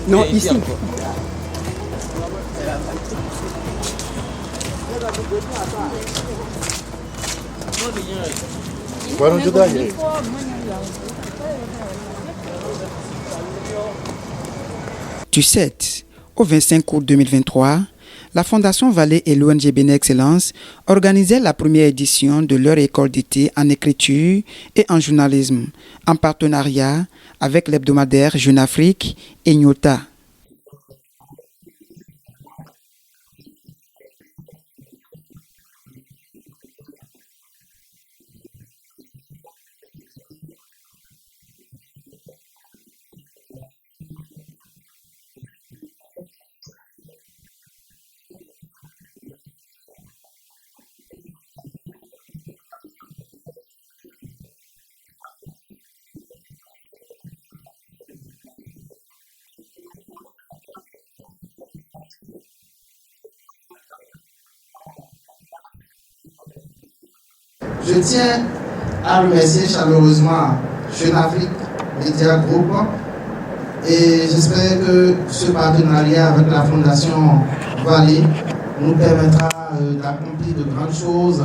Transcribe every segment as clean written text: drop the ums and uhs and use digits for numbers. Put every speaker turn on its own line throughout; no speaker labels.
Non, ici. Du 7 au 25 août 2023, la Fondation Vallée et l'ONG Bénin Excellence organisaient la première édition de leur école d'été en écriture et en journalisme, en partenariat avec l'hebdomadaire Jeune Afrique et Nyota.
Je tiens à remercier chaleureusement Jeune Afrique Media Group et j'espère que ce partenariat avec la Fondation Vallée nous permettra d'accomplir de grandes choses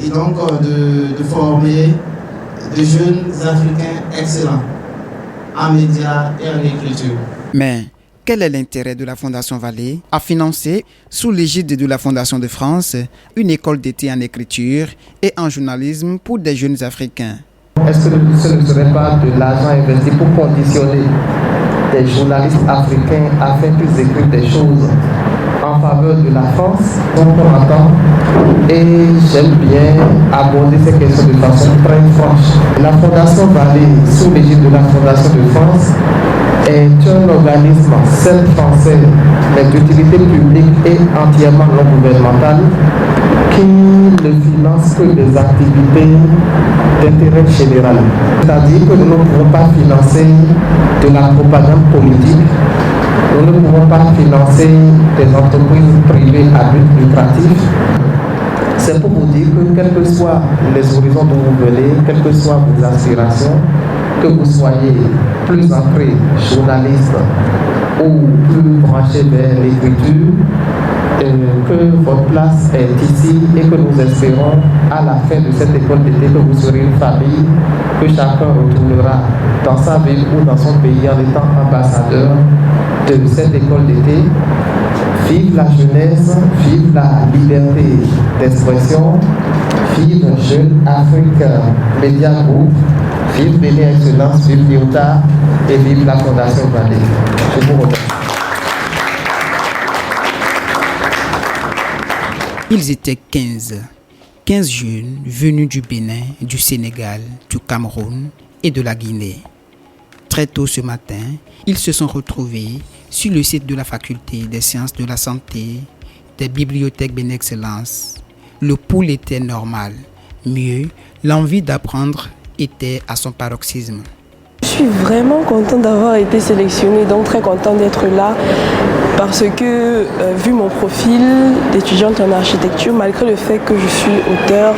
et donc de former de jeunes Africains excellents en médias et en écriture.
Mais quel est l'intérêt de la Fondation Vallée à financer, sous l'égide de la Fondation de France, une école d'été en écriture et en journalisme pour des jeunes Africains?
Est-ce que ce ne serait pas de l'argent investi pour conditionner des journalistes africains afin qu'ils écrivent des choses en faveur de la France? Donc on entend et j'aime bien aborder ces questions de façon très franche. La Fondation Vallée, sous l'égide de la Fondation de France, est un organisme self-français, mais d'utilité publique et entièrement non gouvernementale, qui ne finance que des activités d'intérêt général. C'est-à-dire que nous ne pouvons pas financer de la propagande politique, nous ne pouvons pas financer des entreprises privées à but lucratif. C'est pour vous dire que quels que soient les horizons dont vous venez, quelles que soient vos aspirations, que vous soyez plus ancré journaliste ou plus branché vers l'écriture, que votre place est ici et que nous espérons à la fin de cette école d'été que vous serez une famille, que chacun retournera dans sa ville ou dans son pays en étant ambassadeur de cette école d'été. Vive la jeunesse, vive la liberté d'expression, vive Jeune Afrique Media Group, vive Bénin Excellence, vive Nyota et vive la Fondation Vallée. Je vous remercie.
Ils étaient 15 jeunes venus du Bénin, du Sénégal, du Cameroun et de la Guinée. Très tôt ce matin, ils se sont retrouvés sur le site de la faculté des sciences de la santé, des bibliothèques Bénin Excellence. Le pouls était normal. Mieux, l'envie d'apprendre était à son paroxysme.
Je suis vraiment contente d'avoir été sélectionnée, donc très contente d'être là parce que vu mon profil d'étudiante en architecture, malgré le fait que je suis auteure,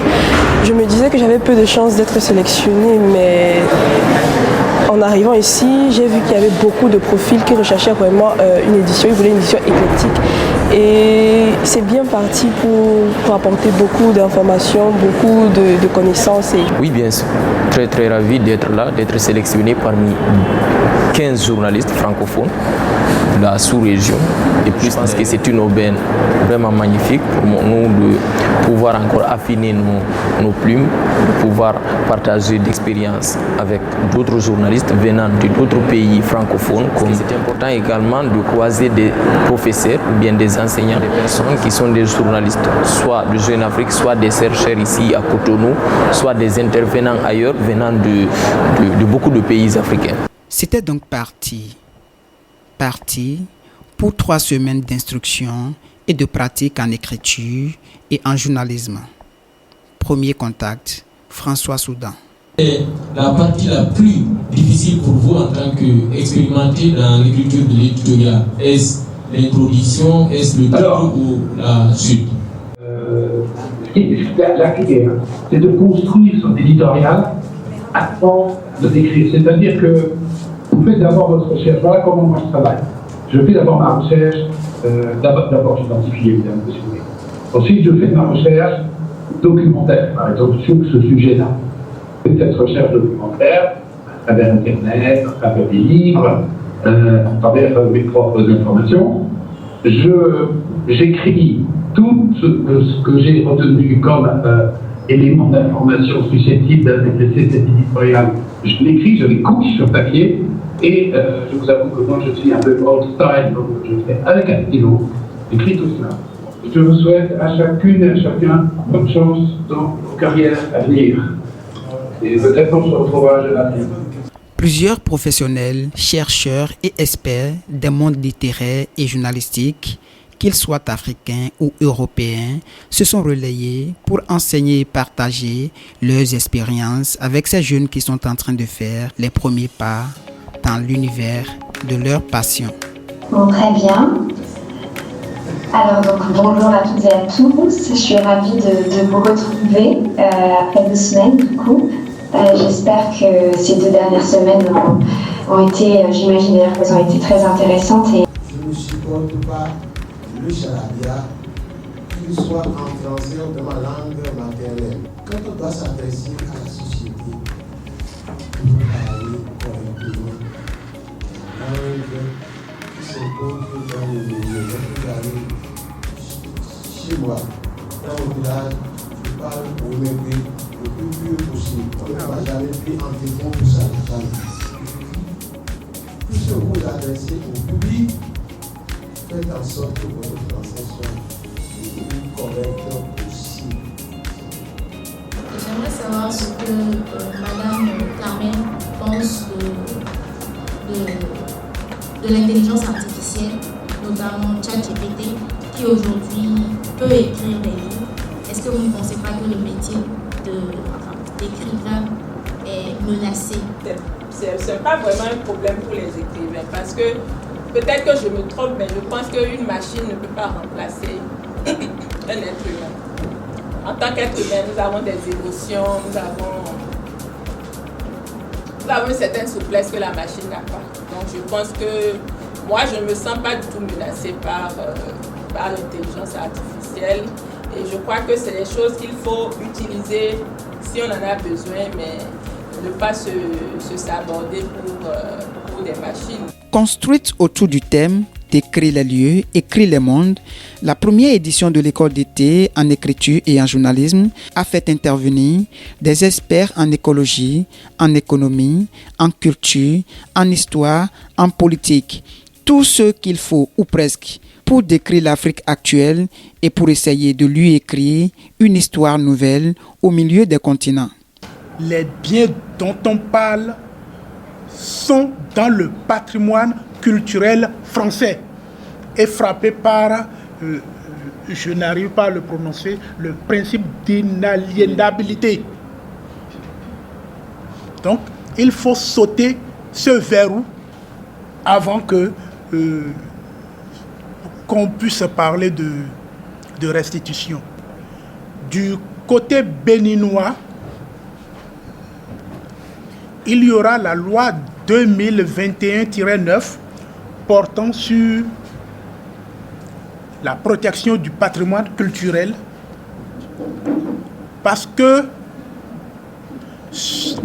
je me disais que j'avais peu de chances d'être sélectionnée, mais en arrivant ici, j'ai vu qu'il y avait beaucoup de profils qui recherchaient vraiment une édition, ils voulaient une édition éclectique. Et c'est bien parti pour apporter beaucoup d'informations, beaucoup de connaissances.
Oui, bien sûr. Très très ravi d'être là, d'être sélectionné parmi 15 journalistes francophones de la sous-région. Et puis je pense que c'est une aubaine vraiment magnifique pour nous de pouvoir encore affiner nos plumes, de pouvoir partager d'expériences avec d'autres journalistes venant d'autres pays francophones. C'est important également de croiser des professeurs ou bien des enseignants, des personnes qui sont des journalistes, soit de Jeune Afrique, soit des chercheurs ici à Cotonou, soit des intervenants ailleurs venant de beaucoup de pays africains.
C'était donc parti pour 3 semaines d'instruction et de pratique en écriture et en journalisme. Premier contact, François Soudan.
La partie la plus difficile pour vous en tant qu'expérimenté dans l'écriture de l'éditorial, est-ce l'introduction, est-ce le titre ou la suite?
La clé, c'est de construire son éditorial avant de l'écrire. C'est-à-dire que vous faites d'abord votre recherche. Voilà comment moi je travaille. Je fais d'abord ma recherche, d'abord j'identifie évidemment le sujet. Ensuite, je fais ma recherche documentaire, par exemple, sur ce sujet-là. Cette recherche documentaire, à travers Internet, à travers des livres, à travers mes propres informations, j'écris tout ce que j'ai retenu comme éléments d'information susceptibles d'intéresser cette éditoriale. Je l'écris, je les couche sur papier, et je vous avoue que moi je suis un peu old style, donc je fais avec un stylo, j'écris tout cela. Je vous souhaite à chacune et à chacun bonne chance dans vos carrières à venir. Et peut-être qu'on se retrouvera à Genève.
Plusieurs professionnels, chercheurs et experts des mondes littéraires et journalistiques, qu'ils soient africains ou européens, se sont relayés pour enseigner et partager leurs expériences avec ces jeunes qui sont en train de faire les premiers pas dans l'univers de leur passion.
Bon, très bien. Alors, donc, bonjour à toutes et à tous. Je suis ravie de vous retrouver après 2 semaines, du coup. J'espère que ces 2 dernières semaines ont été, j'imagine, elles ont été très intéressantes.
Je ne supporte pas le charabia, qu'il soit en français ou dans ma langue maternelle. Quand on doit s'adresser à la société, il faut parler correctement. Langue qui s'impose dans le milieu. Vous allez chez moi, dans le village, je parle pour m'aider le plus vieux possible. On ne va jamais pris en téléphone pour ça. Tout ce que vous adressez au public, faites en sorte que votre français soit le plus correct possible.
J'aimerais savoir ce que Madame Carmen pense de l'intelligence artificielle, notamment ChatGPT, qui aujourd'hui peut écrire des livres. Est-ce que vous ne pensez pas que le métier d'écrivain est menacé?
C'est pas vraiment un problème pour les écrivains, parce que peut-être que je me trompe, mais je pense qu'une machine ne peut pas remplacer un être humain. En tant qu'être humain, nous avons des émotions, nous avons une certaine souplesse que la machine n'a pas. Donc je pense que moi, je ne me sens pas du tout menacée par l'intelligence artificielle. Et je crois que c'est des choses qu'il faut utiliser si on en a besoin, mais ne pas se saborder pour des machines.
Construite autour du thème « Décris les lieux, écris les mondes », la première édition de l'école d'été en écriture et en journalisme a fait intervenir des experts en écologie, en économie, en culture, en histoire, en politique. Tout ce qu'il faut, ou presque, pour décrire l'Afrique actuelle et pour essayer de lui écrire une histoire nouvelle au milieu des continents.
Les biens dont on parle sont dans le patrimoine culturel français et frappé par, je n'arrive pas à le prononcer, le principe d'inaliénabilité. Donc, il faut sauter ce verrou avant qu'on puisse parler de restitution. Du côté béninois, il y aura la loi 2021-9 portant sur la protection du patrimoine culturel, parce que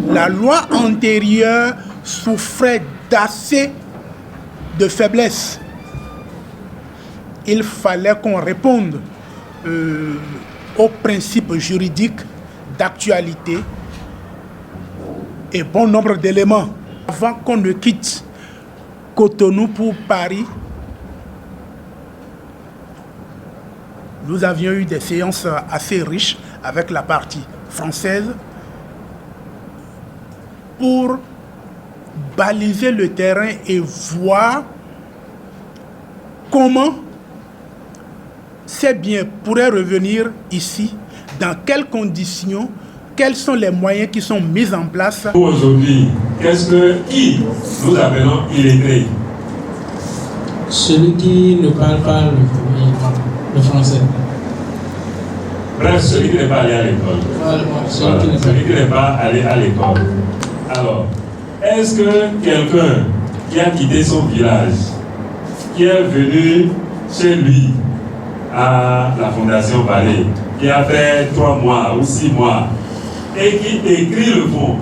la loi antérieure souffrait d'assez de faiblesse. Il fallait qu'on réponde aux principes juridiques d'actualité et bon nombre d'éléments. Avant qu'on ne quitte Cotonou pour Paris, nous avions eu des séances assez riches avec la partie française pour baliser le terrain et voir comment ces biens pourraient revenir ici, dans quelles conditions, quels sont les moyens qui sont mis en place.
Aujourd'hui, qui nous appelons illettré?
Celui qui ne parle pas le français.
Bref, celui qui n'est pas allé à l'école. Celui qui n'est pas allé à l'école. Alors, est-ce que quelqu'un qui a quitté son village qui est venu chez lui à la Fondation Vallée, qui a fait 3 mois ou 6 mois, et qui écrit le fonds,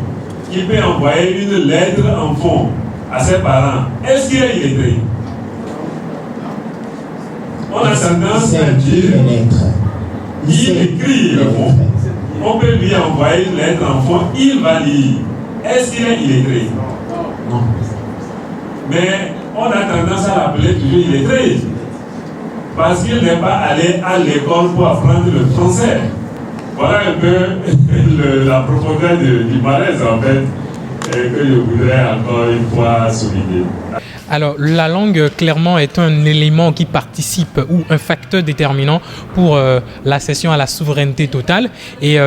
qui peut envoyer une lettre en fond à ses parents, est-ce qu'il est illettré? On a tendance à dire qu'il écrit le fond. On peut lui envoyer une lettre en fond, il va lire. Est-ce qu'il est illettré? Non. Mais on a tendance à l'appeler toujours illettré. Parce qu'il n'est pas allé à l'école pour apprendre le français. Voilà un peu la profondeur du malaise en fait, que je voudrais encore une fois souligner.
Alors, la langue, clairement, est un élément qui participe ou un facteur déterminant pour l'accession à la souveraineté totale et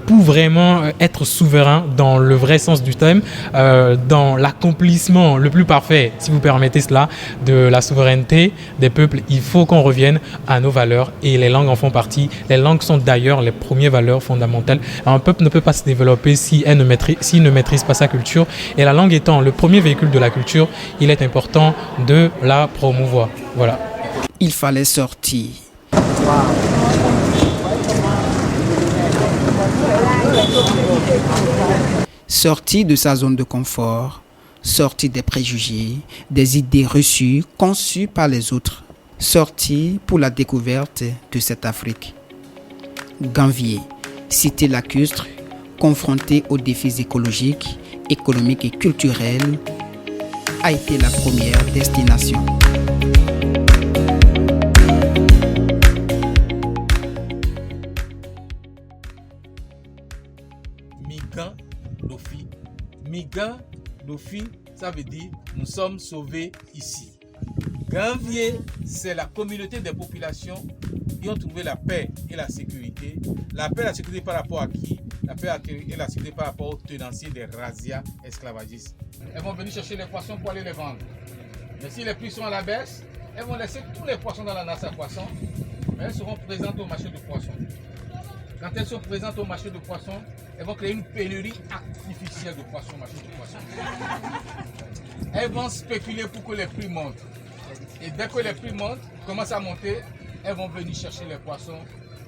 pour vraiment être souverain dans le vrai sens du terme, dans l'accomplissement le plus parfait, si vous permettez cela, de la souveraineté des peuples. Il faut qu'on revienne à nos valeurs et les langues en font partie. Les langues sont d'ailleurs les premières valeurs fondamentales. Alors, un peuple ne peut pas se développer s'il ne maîtrise pas sa culture. Et la langue étant le premier véhicule de la culture, il est important de la promouvoir. Voilà.
Il fallait sortir. Sortir de sa zone de confort, sortir des préjugés, des idées reçues, conçues par les autres. Sortir pour la découverte de cette Afrique. Ganvier, cité lacustre, confronté aux défis écologiques, économiques et culturels, a été la première destination.
Migan Dofi. Migan Dofi, ça veut dire nous sommes sauvés ici. Ganvier, c'est la communauté des populations qui ont trouvé la paix et la sécurité. La paix et la sécurité par rapport à qui? La paix et la sécurité par rapport aux tenanciers des razzias esclavagistes. Elles vont venir chercher les poissons pour aller les vendre. Mais si les prix sont à la baisse, elles vont laisser tous les poissons dans la nasse à poissons. Mais elles seront présentes au marché de poissons. Quand elles sont présentes au marché de poissons, elles vont créer une pénurie artificielle de poissons au marché de poissons. Elles vont spéculer pour que les prix montent. Et dès que les prix montent, commencent à monter, elles vont venir chercher les poissons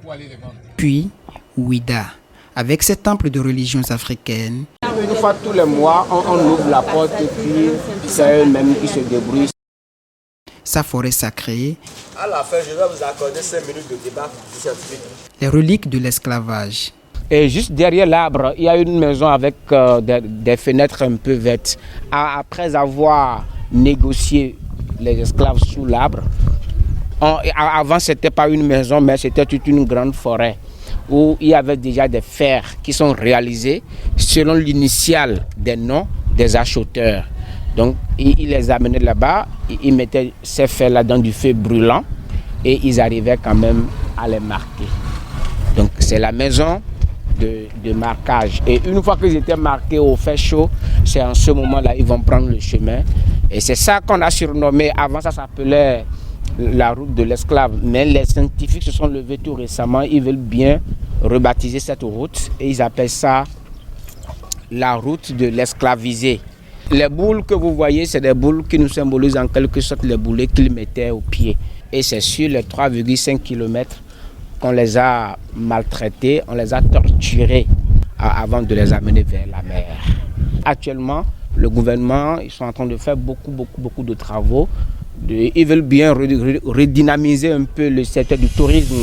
pour aller les vendre.
Puis, Ouida, avec ses temples de religions africaines.
Une fois tous les mois, on ouvre la porte et puis c'est eux-mêmes qui se débrouillent.
Sa forêt sacrée.
À la fin, je vais vous accorder 5 minutes de débat scientifique.
Les reliques de l'esclavage.
Et juste derrière l'arbre, il y a une maison avec des fenêtres un peu vertes. Après avoir négocié les esclaves sous l'arbre, avant c'était pas une maison, mais c'était toute une grande forêt où il y avait déjà des fers qui sont réalisés selon l'initiale des noms des acheteurs. Donc ils les amenaient là-bas, ils mettaient ces fers-là dans du feu brûlant et ils arrivaient quand même à les marquer. Donc c'est la maison de marquage. Et une fois qu'ils étaient marqués au fer chaud, c'est en ce moment-là ils vont prendre le chemin. Et c'est ça qu'on a surnommé, avant ça s'appelait la route de l'esclave. Mais les scientifiques se sont levés tout récemment, ils veulent bien rebaptiser cette route et ils appellent ça la route de l'esclavisé. Les boules que vous voyez, c'est des boules qui nous symbolisent en quelque sorte les boulets qu'ils mettaient au pied. Et c'est sur les 3,5 km qu'on les a maltraités, on les a torturés avant de les amener vers la mer. Actuellement, le gouvernement, ils sont en train de faire beaucoup de travaux. Ils veulent bien redynamiser un peu le secteur du tourisme.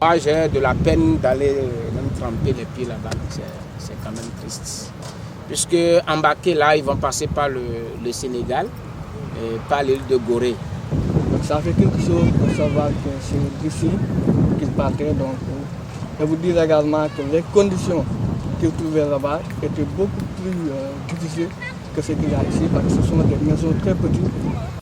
Moi, j'ai de la peine d'aller même tremper les pieds là-bas. C'est quand même triste. Puisque embarqués là, ils vont passer par le Sénégal, et par l'île de Gorée.
Donc ça fait quelque chose de savoir que c'est d'ici qu'ils partaient. Donc, je vous dis également que les conditions qu'ils trouvaient là-bas étaient beaucoup plus difficiles que ce qu'il y a ici, parce que ce sont des maisons très petites.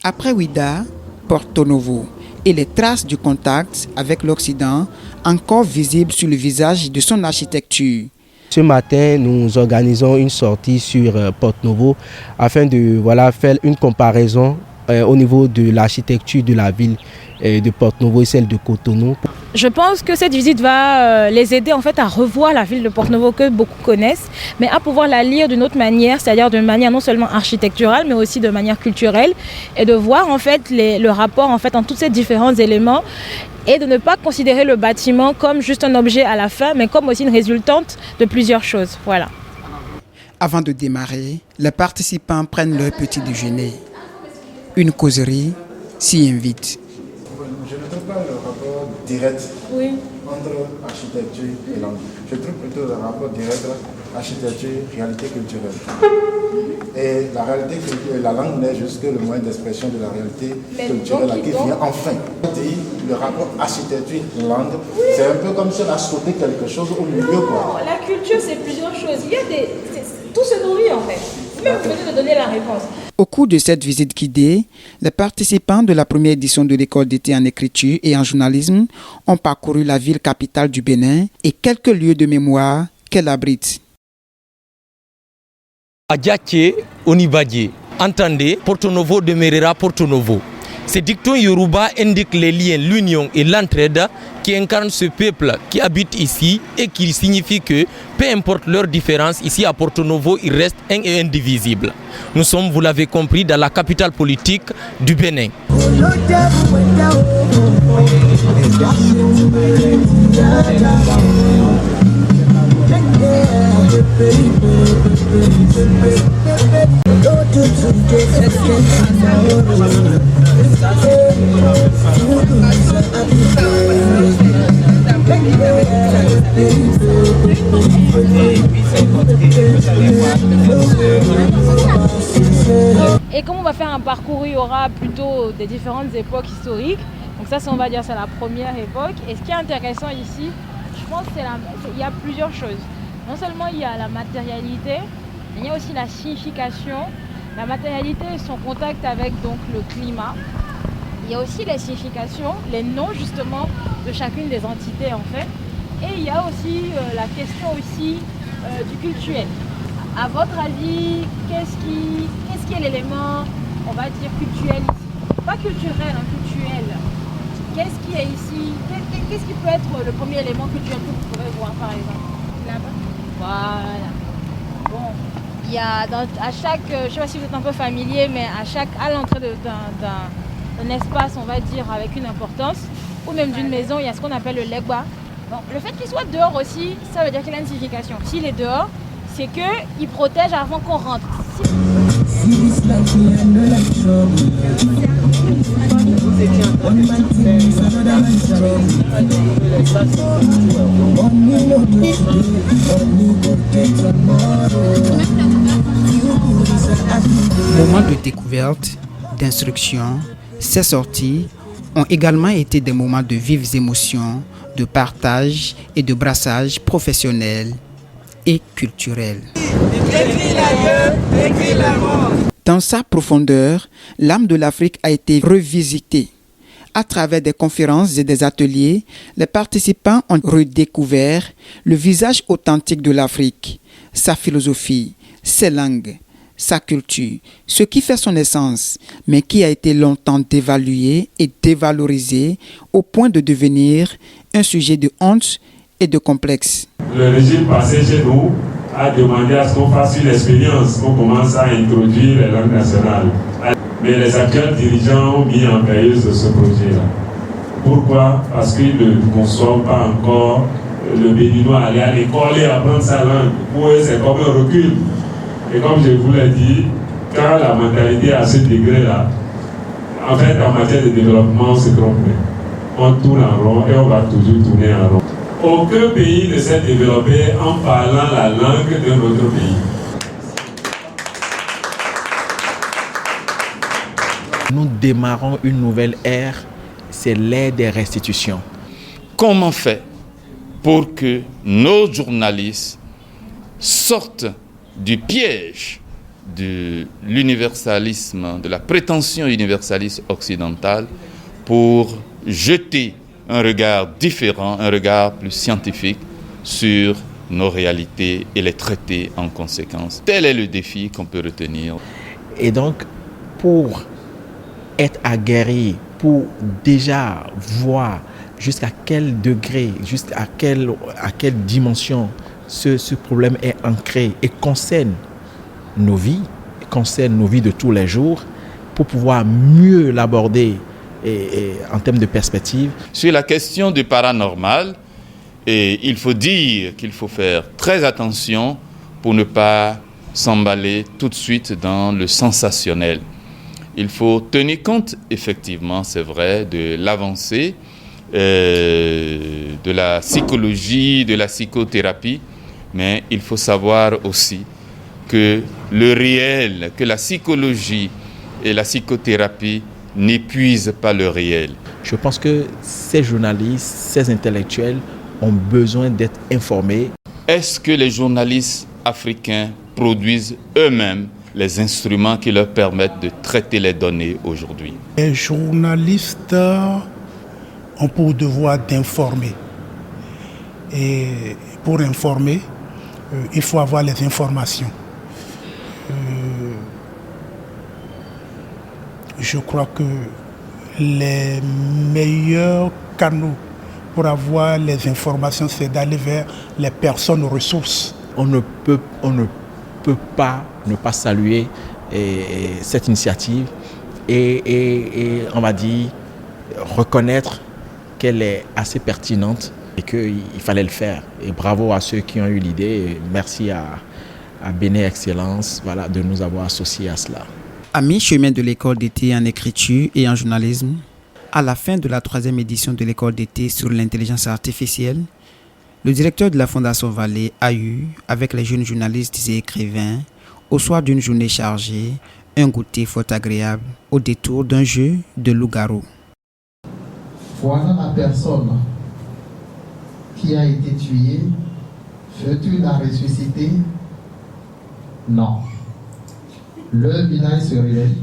Après Ouida, Porto Novo, et les traces du contact avec l'Occident encore visibles sur le visage de son architecture.
Ce matin, nous organisons une sortie sur Porto-Novo afin de faire une comparaison au niveau de l'architecture de la ville de Porto-Novo et celle de Cotonou.
Je pense que cette visite va les aider en fait à revoir la ville de Porto-Novo que beaucoup connaissent, mais à pouvoir la lire d'une autre manière, c'est-à-dire d'une manière non seulement architecturale, mais aussi de manière culturelle, et de voir en fait le rapport en fait entre tous ces différents éléments, et de ne pas considérer le bâtiment comme juste un objet à la fin, mais comme aussi une résultante de plusieurs choses. Voilà.
Avant de démarrer, les participants prennent leur petit déjeuner. Une causerie s'y invite.
Je ne trouve pas le rapport direct entre architecture et langue. Je trouve plutôt le rapport direct architecture-réalité culturelle. Et la réalité culturelle, la langue n'est juste que le moyen d'expression de la réalité culturelle qui vient enfin. Le rapport architecture-langue, c'est un peu comme si on a sauté quelque chose au milieu.
Non, la culture c'est plusieurs choses. Tout se nourrit en fait. Même vous venez de donner la réponse.
Au cours de cette visite guidée, les participants de la première édition de l'école d'été en écriture et en journalisme ont parcouru la ville capitale du Bénin et quelques lieux de mémoire qu'elle abrite.
Adjaké Onibadje, entendez, Porto-Novo demeurera Porto-Novo. Ces dictons Yoruba indiquent les liens, l'union et l'entraide qui incarnent ce peuple qui habite ici et qui signifie que, peu importe leurs différences, ici à Porto-Novo, ils restent un et indivisibles. Nous sommes, vous l'avez compris, dans la capitale politique du Bénin.
Et comme on va faire un parcours où il y aura plutôt des différentes époques historiques, donc ça on va dire c'est la première époque. Et ce qui est intéressant ici, je pense qu'il y a plusieurs choses. Non seulement il y a la matérialité, mais il y a aussi la signification. La matérialité est son contact avec donc le climat. Il y a aussi les significations, les noms justement de chacune des entités en fait. Et il y a aussi la question aussi du culturel. À votre avis, qu'est-ce qui est l'élément, on va dire, culturel ici? Pas culturel, culturel. Qu'est-ce qui est ici? Qu'est-ce qui peut être le premier élément culturel que vous pourrez voir par exemple? Là-bas. Voilà. Bon. Il y a à chaque, je ne sais pas si vous êtes un peu familier, mais à l'entrée d'un espace, on va dire, avec une importance, ou même d'une maison, il y a ce qu'on appelle le legba. Bon, le fait qu'il soit dehors aussi, ça veut dire qu'il a une signification. S'il est dehors, c'est qu'il protège avant qu'on rentre.
Moments de découverte, d'instruction, ces sorties ont également été des moments de vives émotions, de partage et de brassage professionnel et culturel. Dans sa profondeur, l'âme de l'Afrique a été revisitée. À travers des conférences et des ateliers, les participants ont redécouvert le visage authentique de l'Afrique, sa philosophie, ses langues, sa culture, ce qui fait son essence, mais qui a été longtemps dévalué et dévalorisé au point de devenir un sujet de honte et de complexe.
Le régime passé chez nous a demandé à ce qu'on fasse une expérience, qu'on commence à introduire les langues nationales. Mais les actuels dirigeants ont mis en périlleuse ce projet-là. Pourquoi? Parce qu'ils ne conçoivent pas encore le béninois aller à l'école et apprendre sa langue. Pour eux, c'est comme un recul. Et comme je vous l'ai dit, quand la mentalité est à ce degré-là, en fait, en matière de développement, on se trompe. On tourne en rond et on va toujours tourner en rond. Aucun pays ne s'est développé en parlant la langue d'un autre pays.
Nous démarrons une nouvelle ère, c'est l'ère des restitutions.
Comment faire pour que nos journalistes sortent du piège de l'universalisme, de la prétention universaliste occidentale pour jeter un regard différent, un regard plus scientifique sur nos réalités et les traiter en conséquence. Tel est le défi qu'on peut retenir.
Et donc, pour être aguerri, pour déjà voir jusqu'à quel degré, jusqu'à quelle dimension ce problème est ancré et concerne nos vies de tous les jours, pour pouvoir mieux l'aborder et en termes de perspective.
Sur la question du paranormal, il faut dire qu'il faut faire très attention pour ne pas s'emballer tout de suite dans le sensationnel. Il faut tenir compte, effectivement, c'est vrai, de l'avancée de la psychologie, de la psychothérapie, mais il faut savoir aussi que le réel, que la psychologie et la psychothérapie n'épuisent pas le réel.
Je pense que ces journalistes, ces intellectuels ont besoin d'être informés.
Est-ce que les journalistes africains produisent eux-mêmes les instruments qui leur permettent de traiter les données aujourd'hui?
Les journalistes ont pour devoir d'informer. Et pour informer, il faut avoir les informations. Je crois que les meilleurs canaux pour avoir les informations, c'est d'aller vers les personnes ressources.
On ne peut pas ne pas saluer cette initiative et on va dire reconnaître qu'elle est assez pertinente et qu'il fallait le faire. Et bravo à ceux qui ont eu l'idée. Et merci à Béné Excellence de nous avoir associés à cela.
À mi-chemin de l'école d'été en écriture et en journalisme, à la fin de la 3e édition de l'école d'été sur l'intelligence artificielle, le directeur de la Fondation Vallée a eu, avec les jeunes journalistes et écrivains, au soir d'une journée chargée, un goûter fort agréable au détour d'un jeu de loup-garou.
Voilà la personne qui a été tuée. Veux-tu la ressusciter? Non. Le village se réveille.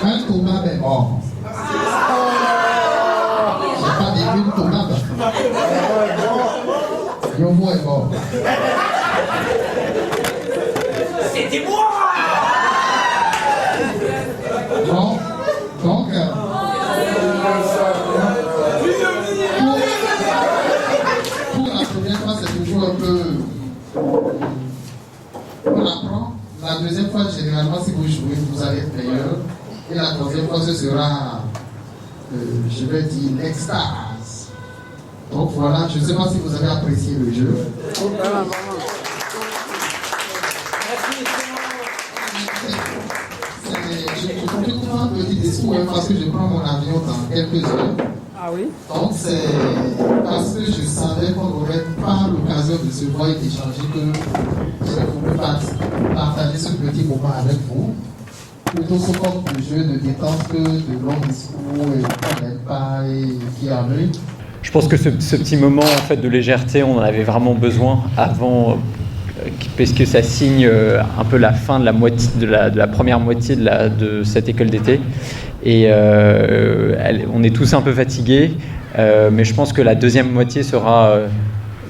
Un tomate est mort. J'ai pas dit une tomate. Yomo est mort.
C'était moi!
Non. Donc, pour la première fois, c'est toujours un peu... On apprend. La deuxième fois, généralement, si vous jouez, vous allez être meilleur. Et la troisième fois, ce sera, je vais dire, l'extase. Donc voilà, je ne sais pas si vous avez apprécié le jeu. Je compte faire un petit discours parce que je prends mon avion dans quelques heures.
Ah oui?
Donc c'est parce que je savais qu'on n'aurait pas l'occasion de se voir et d'échanger que je voulais partager ce petit moment avec vous. Plutôt sous forme de jeu, de détente que de longs discours et qu'on n'aime pas et qui arrive.
Je pense que ce petit moment en fait, de légèreté, on en avait vraiment besoin avant, parce que ça signe un peu la fin de la première moitié de cette école d'été. Et on est tous un peu fatigués, mais je pense que la deuxième moitié sera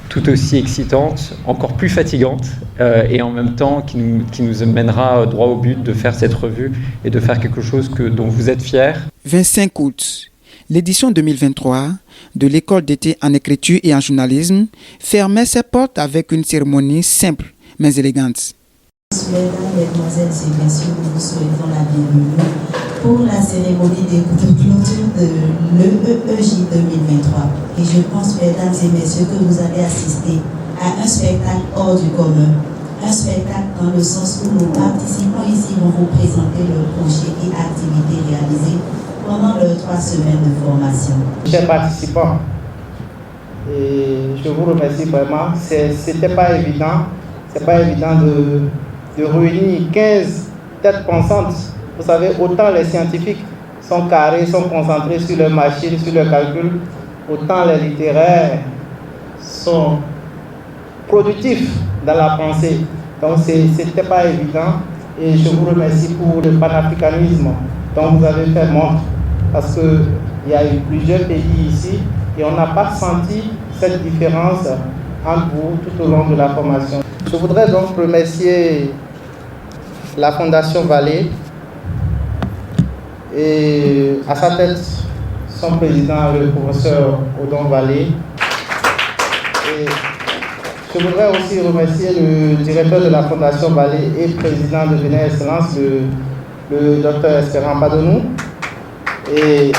tout aussi excitante, encore plus fatigante, et en même temps qui nous mènera droit au but de faire cette revue et de faire quelque chose dont vous êtes fiers.
25 août. L'édition 2023 de l'école d'été en écriture et en journalisme fermait ses portes avec une cérémonie simple mais élégante.
Mesdames, Mesdemoiselles et Messieurs, nous vous souhaitons la bienvenue pour la cérémonie de clôture de l'EEJ 2023. Et je pense, Mesdames et Messieurs, que vous allez assister à un spectacle hors du commun. Un spectacle dans le sens où nos participants ici vont vous présenter leurs projets et activités réalisées pendant leurs 3 semaines de formation.
Chers participants, et je vous remercie vraiment. C'était pas évident. C'est pas évident de réunir 15 têtes pensantes. Vous savez, autant les scientifiques sont carrés, sont concentrés sur leurs machines, sur leurs calculs, autant les littéraires sont productifs dans la pensée. Donc c'était pas évident. Et je vous remercie pour le panafricanisme dont vous avez fait montre, parce qu'il y a eu plusieurs pays ici et on n'a pas senti cette différence entre vous tout au long de la formation. Je voudrais donc remercier la Fondation Vallée et à sa tête son président, le professeur Odon Vallée. Et je voudrais aussi remercier le directeur de la Fondation Vallée et président de Bénin Excellence, le docteur Espérant Padonou. Et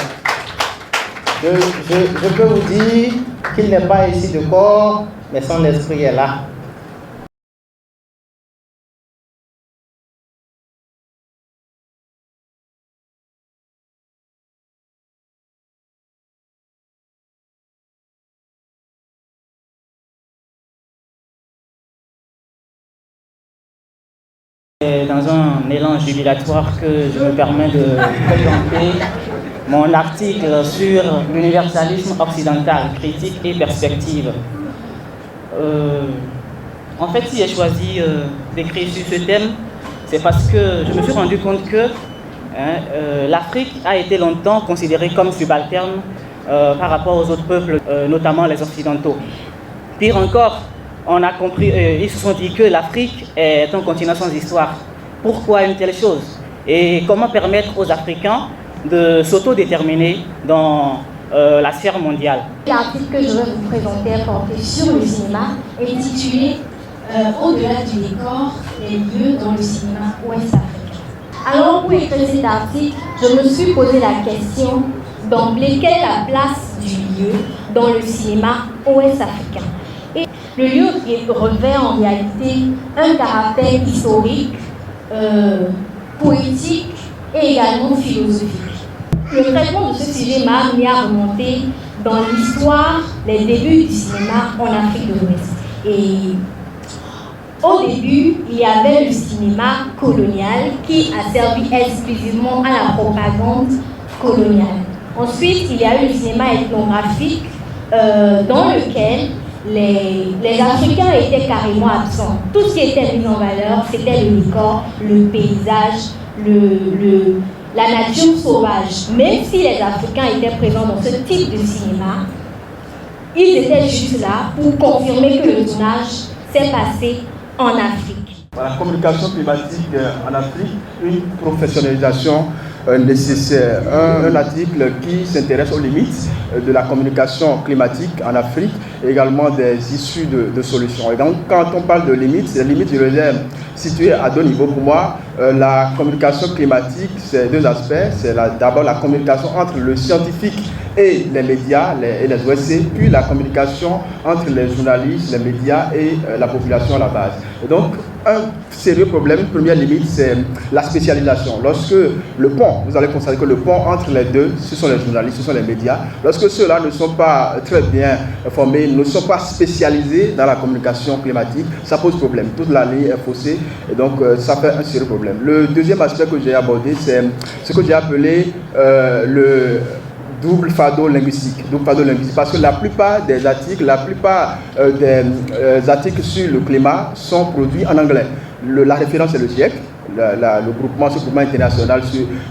je peux vous dire qu'il n'est pas ici de corps, mais son esprit est là.
C'est dans un élan jubilatoire que je me permets de présenter mon article sur l'universalisme occidental, critique et perspective. En fait, si j'ai choisi d'écrire sur ce thème, c'est parce que je me suis rendu compte que l'Afrique a été longtemps considérée comme subalterne par rapport aux autres peuples, notamment les Occidentaux. Pire encore, on a compris, ils se sont dit que l'Afrique est un continent sans histoire. Pourquoi une telle chose? Et comment permettre aux Africains de s'autodéterminer dans la sphère mondiale?
L'article que je vais vous présenter est porté sur le cinéma, intitulé Au-delà du décor, les lieux dans le cinéma ouest africain. Alors pour écrire cet article, je me suis posé la question d'emblée, quelle est la place du lieu dans le cinéma ouest africain? Et le lieu revêt en réalité un caractère historique, poétique et également philosophique. Le traitement de ce sujet m'a amené à remonter dans l'histoire, les débuts du cinéma en Afrique de l'Ouest. Et au début, il y avait le cinéma colonial qui a servi exclusivement à la propagande coloniale. Ensuite, il y a eu le cinéma ethnographique dans lequel les Africains étaient carrément absents. Tout ce qui était mis en valeur, c'était le décor, le paysage, la nature sauvage. Même si les Africains étaient présents dans ce type de cinéma, ils étaient juste là pour confirmer que le tournage s'est passé en Afrique.
La communication climatique en Afrique, une professionnalisation nécessaire. Un article qui s'intéresse aux limites de la communication climatique en Afrique et également des issues de solutions. Et donc, quand on parle de limites, les limites, je les ai situées à deux niveaux. Pour moi, la communication climatique, c'est deux aspects. C'est d'abord la communication entre le scientifique et les médias et les OSC, puis la communication entre les journalistes, les médias et la population à la base. Et donc, un sérieux problème, une première limite, c'est la spécialisation. Lorsque le pont, vous allez constater que le pont entre les deux, ce sont les journalistes, ce sont les médias. Lorsque ceux-là ne sont pas très bien formés, ne sont pas spécialisés dans la communication climatique, ça pose problème. Toute la ligne est faussée et donc ça fait un sérieux problème. Le deuxième aspect que j'ai abordé, c'est ce que j'ai appelé le double fardeau linguistique, parce que la plupart des articles, des articles sur le climat sont produits en anglais. La référence est le GIEC, le groupement international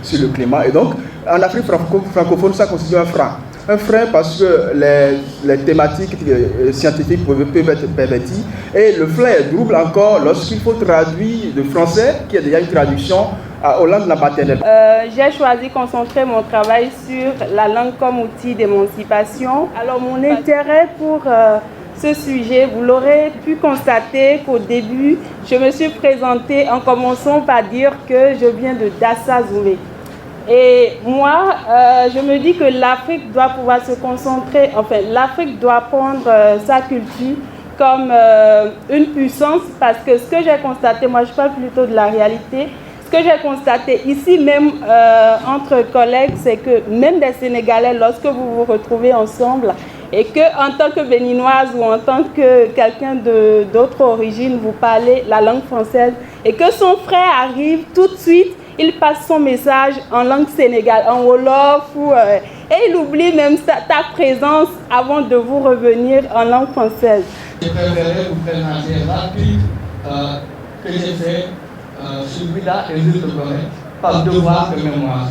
sur le climat. Et donc, en Afrique francophone, ça constitue un frein. Un frein parce que les thématiques scientifiques peuvent être perverties. Et le frein est double encore lorsqu'il faut traduire de français, qui est déjà une traduction, aux langues de la maternelle.
J'ai choisi de concentrer mon travail sur la langue comme outil d'émancipation. Alors mon intérêt pour ce sujet, vous l'aurez pu constater qu'au début, je me suis présentée en commençant par dire que je viens de Dassa Zoulé. Et moi, je me dis que l'Afrique doit pouvoir se concentrer, enfin l'Afrique doit prendre sa culture comme une puissance, parce que ce que j'ai constaté, moi je parle plutôt de la réalité, ce que j'ai constaté ici même entre collègues, c'est que même des Sénégalais, lorsque vous vous retrouvez ensemble et qu'en tant que béninoise ou en tant que quelqu'un d'autre origine, vous parlez la langue française et que son frère arrive tout de suite, il passe son message en langue sénégalaise, en wolof, et il oublie même ta présence avant de vous revenir en langue française.
Je préférerais vous présenter rapide que j'ai fait
sur Ouida et l'île de Gorée, par devoir de mémoire.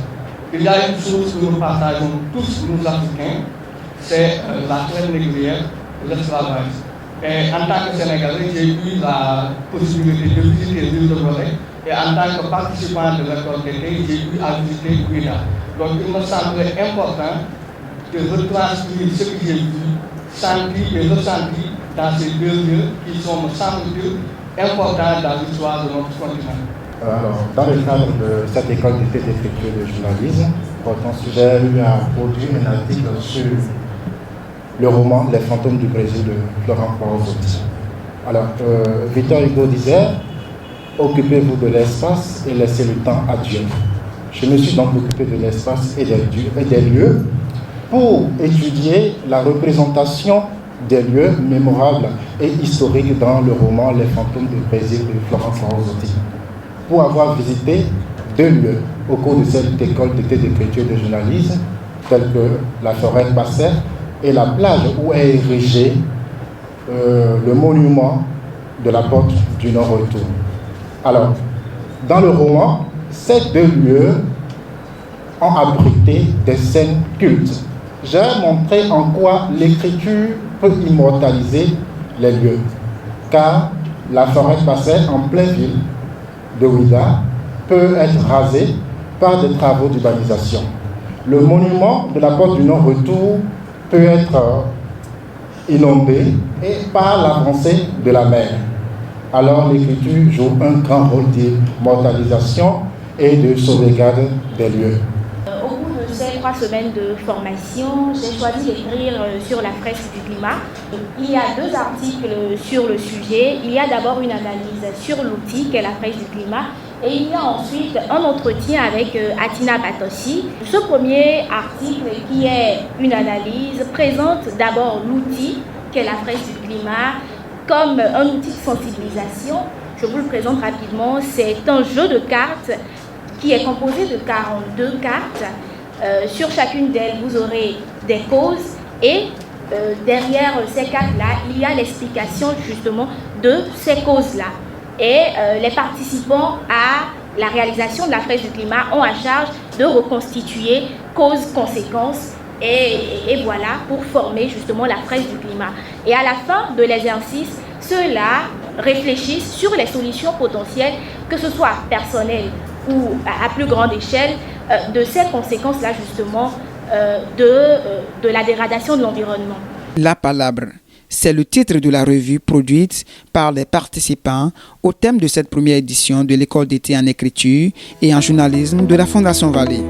Il y a une chose que nous partageons tous, nous Africains, c'est la traite négrière, l'esclavage. Et en tant que Sénégalais, j'ai eu la possibilité de visiter l'île de Gorée. Et en tant que participant de l'école d'été, j'ai eu à visiter Ouida. Donc il me semblait important de retranscrire ce que j'ai vu, senti et ressenti dans ces deux lieux qui sont, me semble-t-il, importants dans l'histoire de notre continent.
Alors, dans le cadre de cette école d'été d'écriture de journalisme, j'ai eu à produire un article sur le roman Les fantômes du Brésil de Florent Pavarotti. Alors, Victor Hugo disait: occupez-vous de l'espace et laissez le temps à Dieu. Je me suis donc occupé de l'espace et des lieux pour étudier la représentation des lieux mémorables et historiques dans le roman Les fantômes du Brésil de Florent Pavarotti. Pour avoir visité deux lieux au cours de cette école d'été d'écriture de journalisme, tels que la forêt Basset et la plage où est érigé le monument de la porte du non-retour. Alors, dans le roman, ces deux lieux ont abrité des scènes cultes. J'ai montré en quoi l'écriture peut immortaliser les lieux, car la forêt Basset en pleine ville de Ouida peut être rasée par des travaux d'urbanisation. Le monument de la porte du non-retour peut être inondé et par l'avancée de la mer. Alors l'écriture joue un grand rôle d'immortalisation et de sauvegarde des lieux.
Au cours de ces 3 semaines de formation, j'ai choisi d'écrire sur la fresque du climat. Il y a 2 articles sur le sujet. Il y a d'abord une analyse sur l'outil qu'est la fresque du climat et il y a ensuite un entretien avec Atina Batossi. Ce premier article, qui est une analyse, présente d'abord l'outil qu'est la fresque du climat comme un outil de sensibilisation. Je vous le présente rapidement. C'est un jeu de cartes qui est composé de 42 cartes. Sur chacune d'elles, vous aurez des causes et derrière ces cartes-là, il y a l'explication justement de ces causes-là. Et les participants à la réalisation de la fresque du climat ont à charge de reconstituer causes-conséquences et voilà, pour former justement la fresque du climat. Et à la fin de l'exercice, ceux-là réfléchissent sur les solutions potentielles, que ce soit personnelles ou à plus grande échelle, de ces conséquences-là justement de la dégradation de l'environnement.
La Palabre, c'est le titre de la revue produite par les participants au thème de cette première édition de l'école d'été en écriture et en journalisme de la Fondation Vallée.